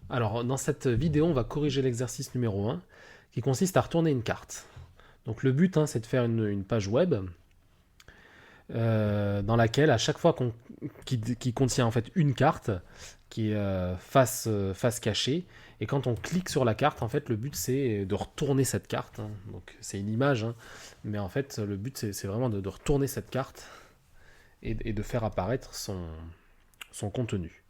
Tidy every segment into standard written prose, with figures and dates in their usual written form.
Alors, dans cette vidéo, on va corriger l'exercice numéro 1 qui consiste à retourner une carte. Donc, le but, c'est de faire une page web dans laquelle, à chaque fois qui contient en fait une carte qui est face cachée, et quand on clique sur la carte, en fait, le but c'est de retourner cette carte. Donc, c'est une image, mais en fait, le but c'est vraiment de retourner cette carte et de faire apparaître son contenu.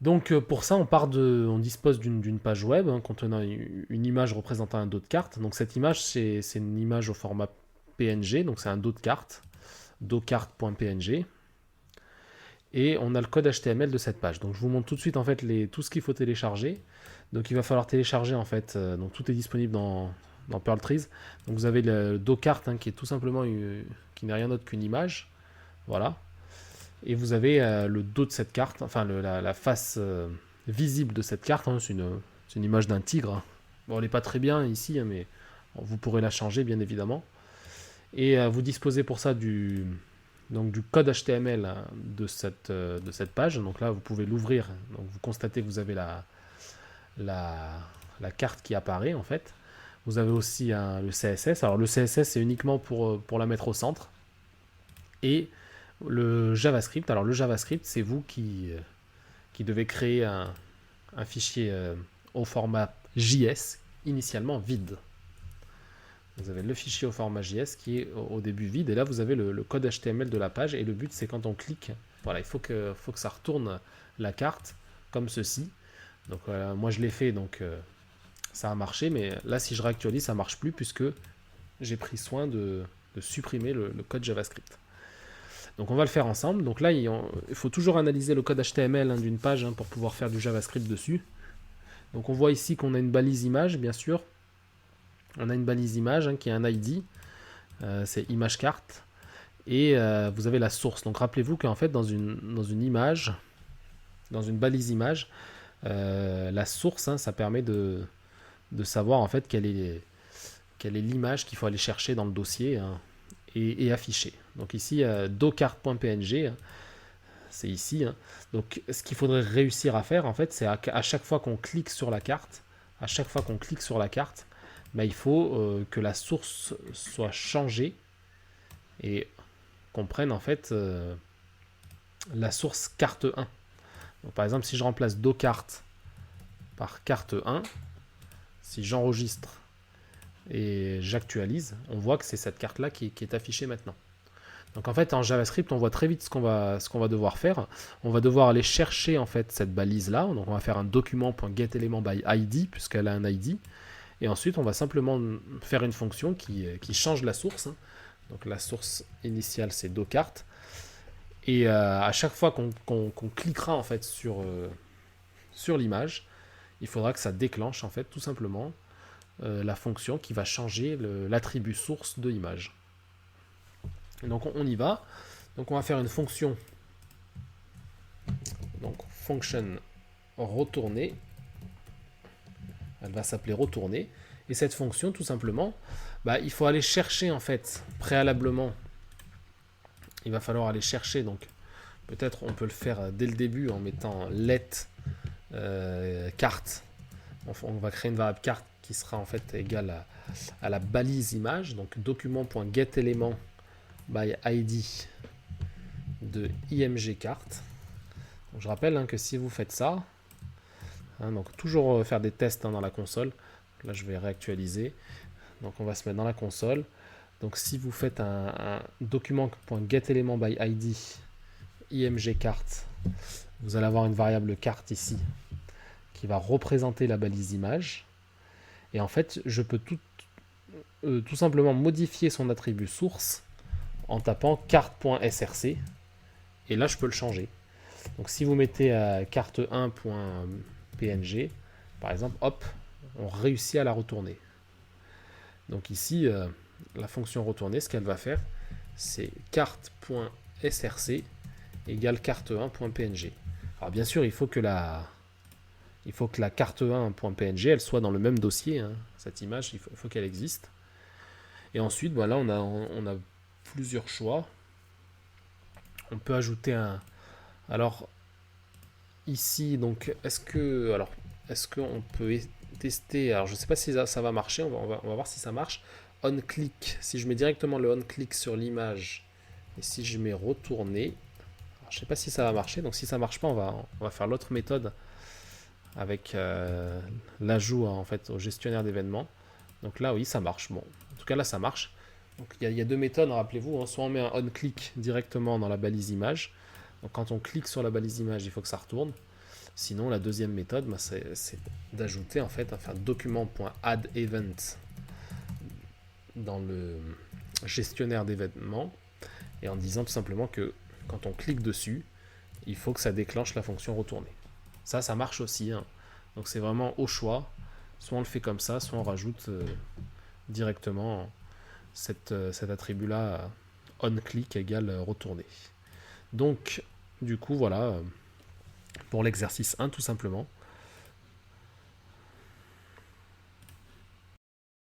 Donc pour ça, on dispose d'une page web contenant une image représentant un dos de carte. Donc cette image, c'est une image au format PNG, donc c'est un dos de carte, docarte.png, et on a le code HTML de cette page. Donc je vous montre tout de suite en fait tout ce qu'il faut télécharger. Donc il va falloir télécharger en fait, donc tout est disponible dans Perl Trees. Donc vous avez le docarte qui est tout simplement qui n'est rien d'autre qu'une image, voilà. Et vous avez le dos de cette carte, enfin la face visible de cette carte. C'est une image d'un tigre. Bon, elle n'est pas très bien ici, mais vous pourrez la changer, bien évidemment. Et vous disposez pour ça du code HTML de cette page. Donc là, vous pouvez l'ouvrir. Donc vous constatez que vous avez la carte qui apparaît, en fait. Vous avez aussi le CSS. Alors le CSS, c'est uniquement pour la mettre au centre. Et le JavaScript. Alors le JavaScript, c'est vous qui devez créer un fichier au format JS, initialement vide. Vous avez le fichier au format JS qui est au début vide, et là vous avez le code HTML de la page, et le but c'est quand on clique, voilà, il faut que ça retourne la carte comme ceci. Donc moi je l'ai fait, donc ça a marché, mais là si je réactualise ça marche plus puisque j'ai pris soin de supprimer le code JavaScript. Donc on va le faire ensemble. Donc là, il faut toujours analyser le code HTML d'une page pour pouvoir faire du JavaScript dessus. Donc on voit ici qu'on a une balise image, bien sûr. On a une balise image qui a un ID, c'est image carte. Et vous avez la source. Donc rappelez-vous qu'en fait, dans une image, dans une balise image, la source, ça permet de savoir en fait quelle est l'image qu'il faut aller chercher dans le dossier et afficher. Donc ici, docart.png, c'est ici. Donc ce qu'il faudrait réussir à faire, en fait, c'est à chaque fois qu'on clique sur la carte, il faut que la source soit changée et qu'on prenne en fait la source carte 1. Donc, par exemple, si je remplace docart par carte 1, si j'enregistre et j'actualise, on voit que c'est cette carte-là qui est affichée maintenant. Donc en fait, en JavaScript, on voit très vite ce qu'on va devoir faire. On va devoir aller chercher en fait cette balise-là. Donc on va faire un document.getElementById puisqu'elle a un ID. Et ensuite, on va simplement faire une fonction qui change la source. Donc la source initiale, c'est docart. Et à chaque fois qu'on cliquera en fait sur l'image, il faudra que ça déclenche en fait tout simplement la fonction qui va changer l'attribut source de l'image. Donc on y va. Donc on va faire une fonction. Donc function retourner. Elle va s'appeler retourner. Et cette fonction, tout simplement, il faut aller chercher en fait préalablement. Il va falloir aller chercher. Donc peut-être on peut le faire dès le début en mettant let carte. On va créer une variable carte qui sera en fait égale à la balise image. Donc document.getElement by ID de imgcarte. Donc, je rappelle que si vous faites ça, donc toujours faire des tests dans la console. Là, je vais réactualiser. Donc, on va se mettre dans la console. Donc, si vous faites un document.getElement by ID imgcarte, vous allez avoir une variable carte ici qui va représenter la balise image. Et en fait, je peux tout simplement modifier son attribut source en tapant carte.src, et là je peux le changer. Donc si vous mettez carte1.png par exemple, hop, on réussit à la retourner. Donc ici, la fonction retourner, ce qu'elle va faire, c'est carte.src égale carte1.png. Alors bien sûr, il faut que la carte1.png elle soit dans le même dossier, cette image, il faut qu'elle existe. Et ensuite, là on a plusieurs choix. On peut ajouter alors ici, donc, est-ce qu'on peut tester? Alors, je ne sais pas si ça va marcher. On va voir si ça marche. On-click. Si je mets directement le on-click sur l'image et si je mets retourner, alors, je ne sais pas si ça va marcher. Donc, si ça ne marche pas, on va faire l'autre méthode avec l'ajout en fait au gestionnaire d'événements. Donc là, oui, ça marche. Bon, en tout cas, là, ça marche. Donc il y a deux méthodes, rappelez-vous. Hein. Soit on met un on-click directement dans la balise image. Donc quand on clique sur la balise image, il faut que ça retourne. Sinon, la deuxième méthode, bah, c'est d'ajouter en fait un document.addEvent dans le gestionnaire d'événements et en disant tout simplement que quand on clique dessus, il faut que ça déclenche la fonction retourner. Ça marche aussi. Hein. Donc c'est vraiment au choix. Soit on le fait comme ça, soit on rajoute directement cet attribut-là onClick égale retourner. Donc, du coup, voilà, pour l'exercice 1, tout simplement.